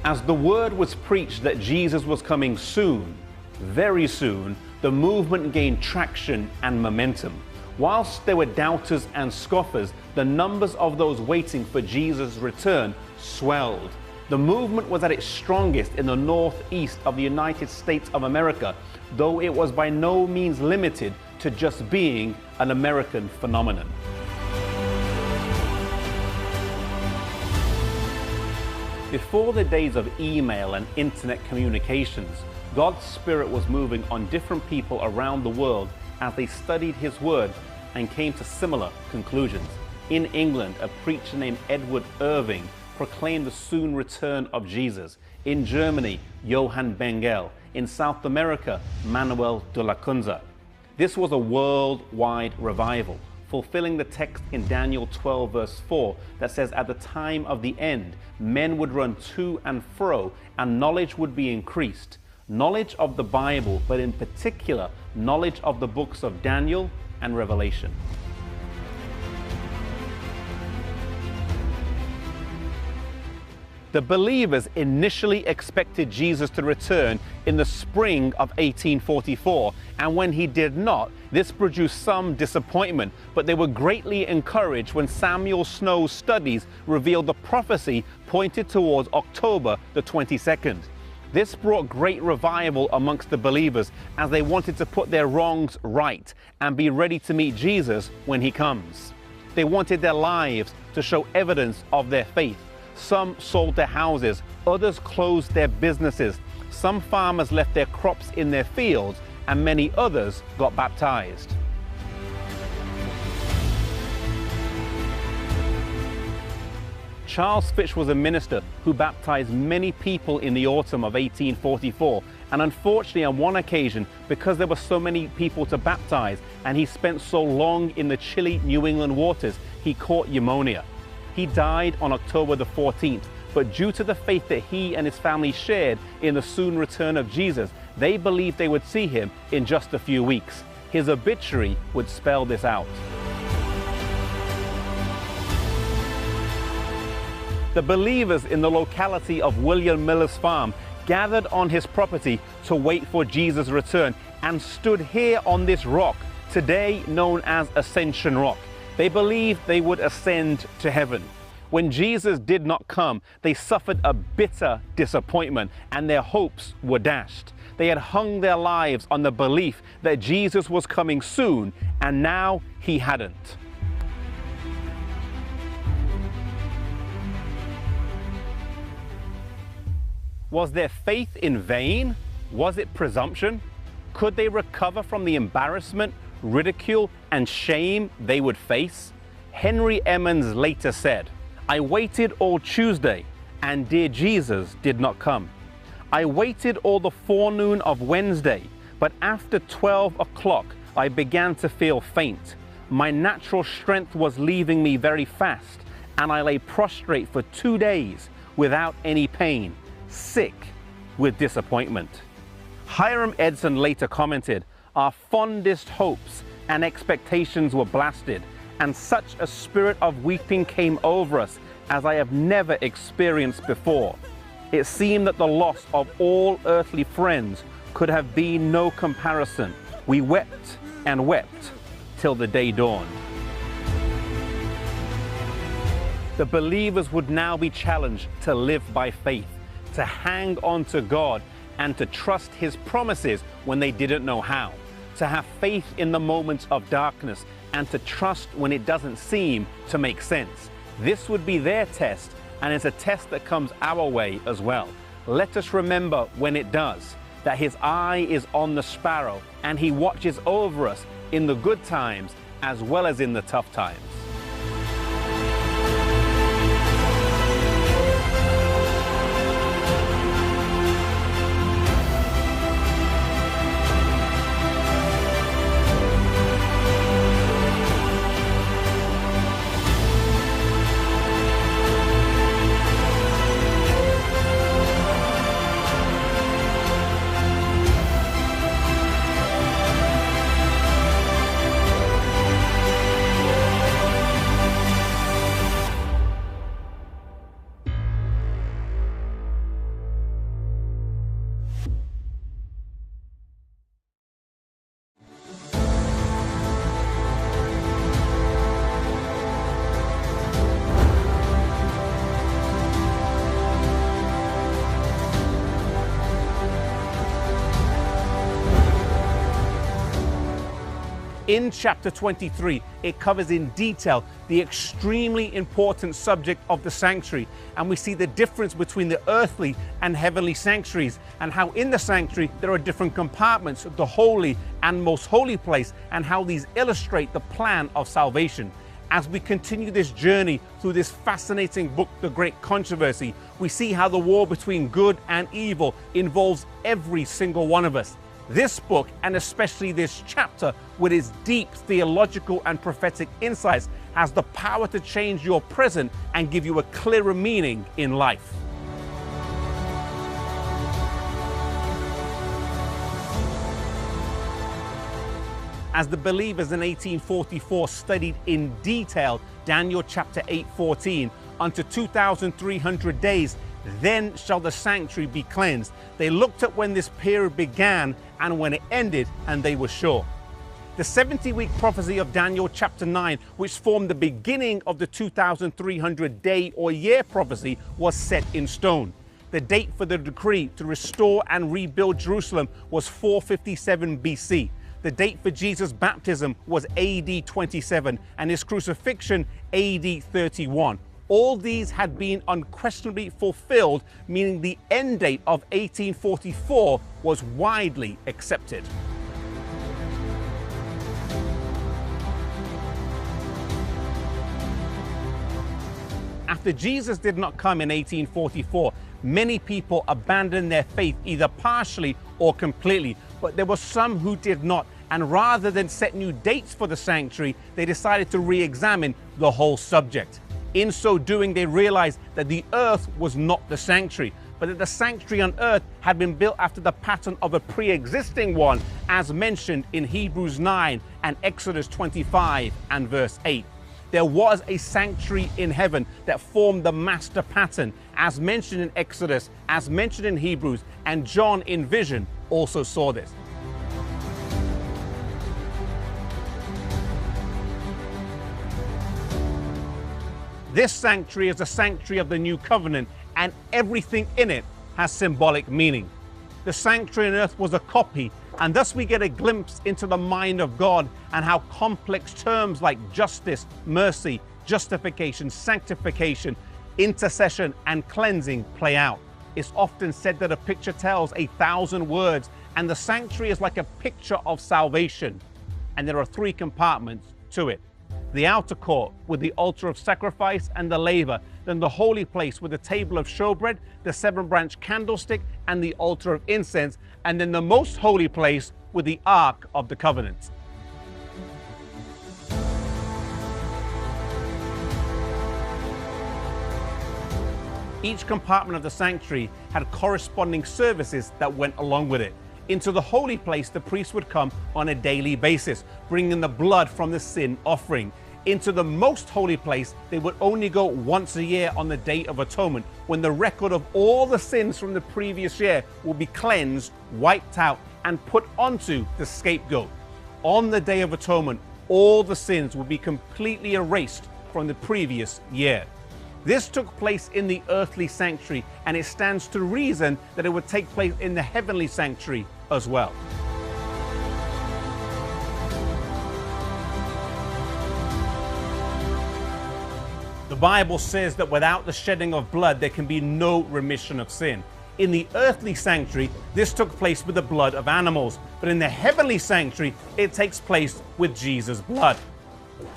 As the word was preached that Jesus was coming soon, very soon, the movement gained traction and momentum. Whilst there were doubters and scoffers, the numbers of those waiting for Jesus' return swelled. The movement was at its strongest in the northeast of the United States of America, though it was by no means limited to just being an American phenomenon. Before the days of email and internet communications, God's Spirit was moving on different people around the world as they studied His Word and came to similar conclusions. In England, a preacher named Edward Irving proclaimed the soon return of Jesus. In Germany, Johann Bengel. In South America, Manuel de la Cunza. This was a worldwide revival, fulfilling the text in Daniel 12 verse 4 that says, at the time of the end, men would run to and fro and knowledge would be increased. Knowledge of the Bible, but in particular, knowledge of the books of Daniel and Revelation. The believers initially expected Jesus to return in the spring of 1844, and when he did not, this produced some disappointment, but they were greatly encouraged when Samuel Snow's studies revealed the prophecy pointed towards October the 22nd. This brought great revival amongst the believers as they wanted to put their wrongs right and be ready to meet Jesus when he comes. They wanted their lives to show evidence of their faith. Some sold their houses, others closed their businesses. Some farmers left their crops in their fields, and many others got baptized. Charles Fitch was a minister who baptized many people in the autumn of 1844, and unfortunately on one occasion, because there were so many people to baptize and he spent so long in the chilly New England waters, he caught pneumonia. He died on October the 14th, but due to the faith that he and his family shared in the soon return of Jesus, they believed they would see him in just a few weeks. His obituary would spell this out. The believers in the locality of William Miller's farm gathered on his property to wait for Jesus' return and stood here on this rock, today known as Ascension Rock. They believed they would ascend to heaven. When Jesus did not come, they suffered a bitter disappointment and their hopes were dashed. They had hung their lives on the belief that Jesus was coming soon, and now he hadn't. Was their faith in vain? Was it presumption? Could they recover from the embarrassment, ridicule, and shame they would face? Henry Emmons later said, "I waited all Tuesday, and dear Jesus did not come. I waited all the forenoon of Wednesday, but after 12 o'clock I began to feel faint. My natural strength was leaving me very fast, and I lay prostrate for 2 days without any pain, sick with disappointment." Hiram Edson later commented, "Our fondest hopes and expectations were blasted, and such a spirit of weeping came over us as I have never experienced before. It seemed that the loss of all earthly friends could have been no comparison. We wept and wept till the day dawned." The believers would now be challenged to live by faith, to hang on to God and to trust His promises when they didn't know how, to have faith in the moments of darkness and to trust when it doesn't seem to make sense. This would be their test, and it's a test that comes our way as well. Let us remember when it does, that His eye is on the sparrow and He watches over us in the good times as well as in the tough times. In chapter 23, it covers in detail the extremely important subject of the sanctuary, and we see the difference between the earthly and heavenly sanctuaries, and how in the sanctuary there are different compartments, the holy and most holy place, and how these illustrate the plan of salvation. As we continue this journey through this fascinating book, The Great Controversy, we see how the war between good and evil involves every single one of us. This book, and especially this chapter, with its deep theological and prophetic insights, has the power to change your present and give you a clearer meaning in life. As the believers in 1844 studied in detail Daniel chapter 8:14, unto 2,300 days, then shall the sanctuary be cleansed. They looked at when this period began and when it ended, and they were sure. The 70-week prophecy of Daniel chapter 9, which formed the beginning of the 2,300 day or year prophecy, was set in stone. The date for the decree to restore and rebuild Jerusalem was 457 BC. The date for Jesus' baptism was AD 27 and his crucifixion AD 31. All these had been unquestionably fulfilled, meaning the end date of 1844 was widely accepted. After Jesus did not come in 1844, many people abandoned their faith either partially or completely, but there were some who did not, and rather than set new dates for the sanctuary, they decided to re-examine the whole subject. In so doing, they realized that the earth was not the sanctuary, but that the sanctuary on earth had been built after the pattern of a pre-existing one, as mentioned in Hebrews 9 and Exodus 25 and verse 8. There was a sanctuary in heaven that formed the master pattern, as mentioned in Exodus, as mentioned in Hebrews, and John in vision also saw this. This sanctuary is a sanctuary of the new covenant, and everything in it has symbolic meaning. The sanctuary on earth was a copy, and thus we get a glimpse into the mind of God and how complex terms like justice, mercy, justification, sanctification, intercession, and cleansing play out. It's often said that a picture tells 1,000 words, and the sanctuary is like a picture of salvation. And there are 3 compartments to it. The outer court with the altar of sacrifice and the laver, then the holy place with the table of showbread, the 7-branch candlestick, and the altar of incense, and then the most holy place with the Ark of the Covenant. Each compartment of the sanctuary had corresponding services that went along with it. Into the holy place, the priest would come on a daily basis, bringing the blood from the sin offering. Into the most holy place, they would only go once a year on the Day of Atonement, when the record of all the sins from the previous year will be cleansed, wiped out, and put onto the scapegoat. On the Day of Atonement, all the sins will be completely erased from the previous year. This took place in the earthly sanctuary, and it stands to reason that it would take place in the heavenly sanctuary as well. The Bible says that without the shedding of blood, there can be no remission of sin. In the earthly sanctuary, this took place with the blood of animals, but in the heavenly sanctuary, it takes place with Jesus' blood.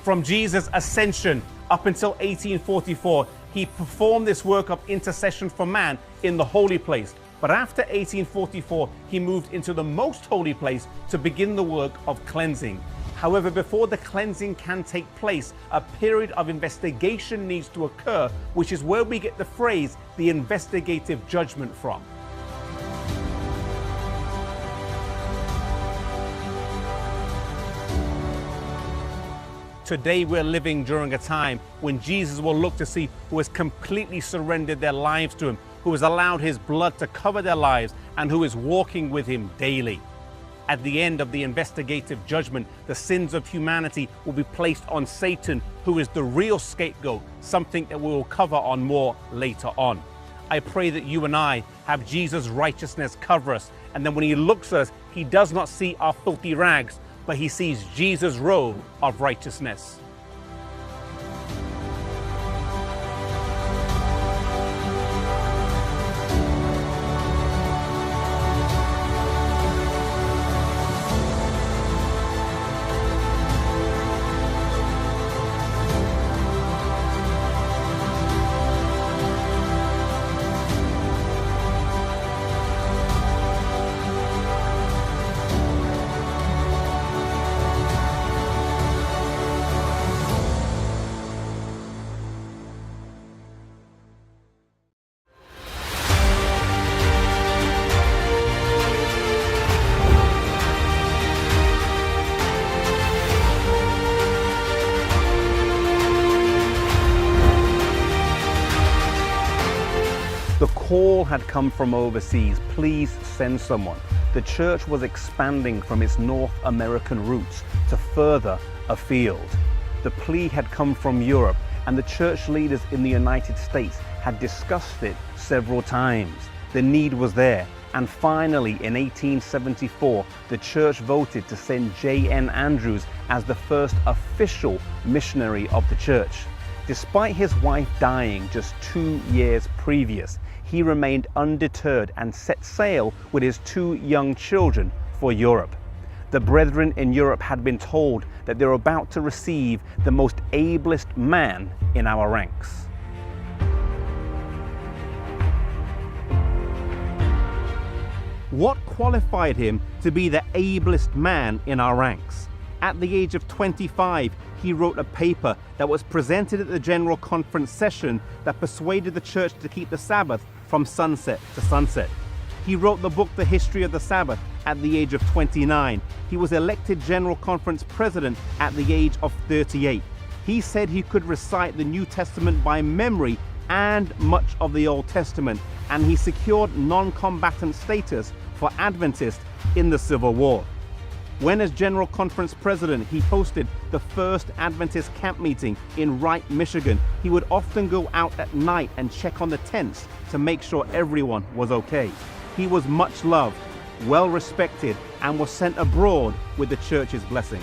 From Jesus' ascension up until 1844, he performed this work of intercession for man in the holy place. But after 1844, he moved into the most holy place to begin the work of cleansing. However, before the cleansing can take place, a period of investigation needs to occur, which is where we get the phrase, the investigative judgment, from. Today we're living during a time when Jesus will look to see who has completely surrendered their lives to him, who has allowed his blood to cover their lives, and who is walking with him daily. At the end of the investigative judgment, the sins of humanity will be placed on Satan, who is the real scapegoat, something that we will cover on more later on. I pray that you and I have Jesus' righteousness cover us, and then when he looks at us, he does not see our filthy rags, but he sees Jesus' robe of righteousness. The call had come from overseas, please send someone. The church was expanding from its North American roots to further afield. The plea had come from Europe, and the church leaders in the United States had discussed it several times. The need was there, and finally in 1874, the church voted to send J.N. Andrews as the first official missionary of the church. Despite his wife dying just 2 years previous, he remained undeterred and set sail with his 2 young children for Europe. The brethren in Europe had been told that they were about to receive the most ablest man in our ranks. What qualified him to be the ablest man in our ranks? At the age of 25, he wrote a paper that was presented at the General Conference session that persuaded the church to keep the Sabbath from sunset to sunset. He wrote the book, The History of the Sabbath, at the age of 29. He was elected General Conference president at the age of 38. He said he could recite the New Testament by memory and much of the Old Testament, and he secured non-combatant status for Adventists in the Civil War. When as General Conference President, he hosted the first Adventist camp meeting in Wright, Michigan. He would often go out at night and check on the tents to make sure everyone was okay. He was much loved, well respected, and was sent abroad with the church's blessings.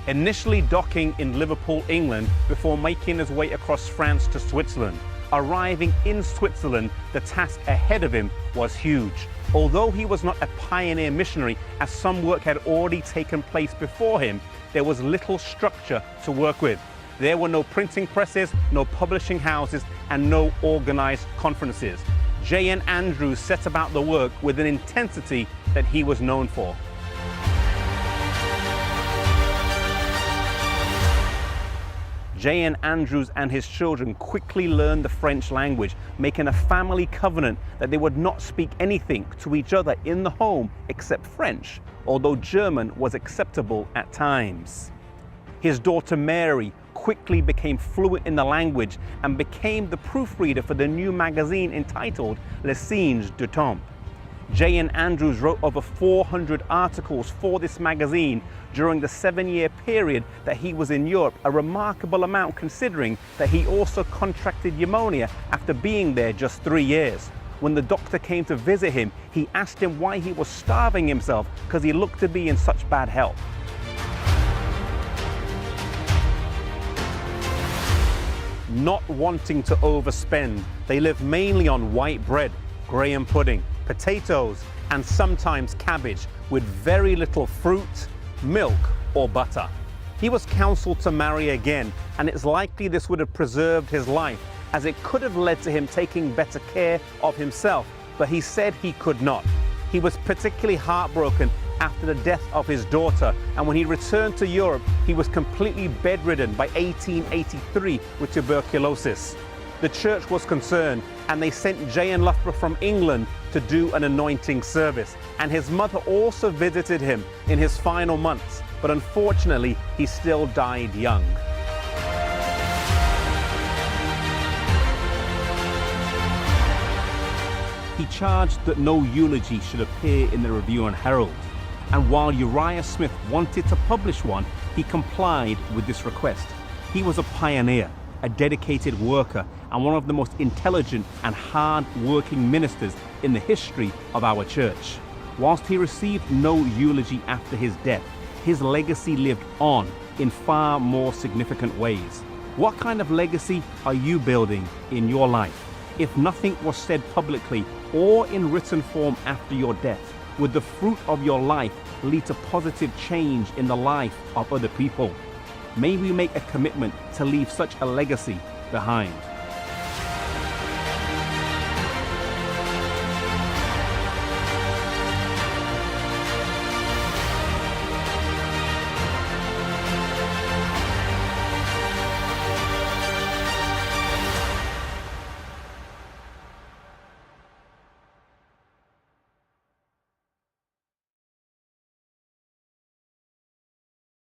Initially docking in Liverpool, England, before making his way across France to Switzerland. Arriving in Switzerland, the task ahead of him was huge. Although he was not a pioneer missionary, as some work had already taken place before him, there was little structure to work with. There were no printing presses, no publishing houses, and no organized conferences. J.N. Andrews set about the work with an intensity that he was known for. J.N. Andrews and his children quickly learned the French language, making a family covenant that they would not speak anything to each other in the home except French, although German was acceptable at times. His daughter Mary quickly became fluent in the language and became the proofreader for the new magazine entitled Lineage du Temps. J.N. Andrews wrote over 400 articles for this magazine during the 7-year period that he was in Europe, a remarkable amount considering that he also contracted pneumonia after being there just 3 years. When the doctor came to visit him, he asked him why he was starving himself because he looked to be in such bad health. Not wanting to overspend, they lived mainly on white bread, graham pudding, potatoes, and sometimes cabbage, with very little fruit, milk, or butter. He was counseled to marry again, and it's likely this would have preserved his life, as it could have led to him taking better care of himself, but he said he could not. He was particularly heartbroken after the death of his daughter, and when he returned to Europe, he was completely bedridden by 1883 with tuberculosis. The church was concerned, and they sent J.N. Loughborough from England to do an anointing service. And his mother also visited him in his final months, but unfortunately, he still died young. He charged that no eulogy should appear in the Review and Herald, and while Uriah Smith wanted to publish one, he complied with this request. He was a pioneer. a dedicated worker, and one of the most intelligent and hard-working ministers in the history of our church. Whilst he received no eulogy after his death, his legacy lived on in far more significant ways. What kind of legacy are you building in your life? If nothing was said publicly or in written form after your death, would the fruit of your life lead to positive change in the life of other people? May we make a commitment to leave such a legacy behind.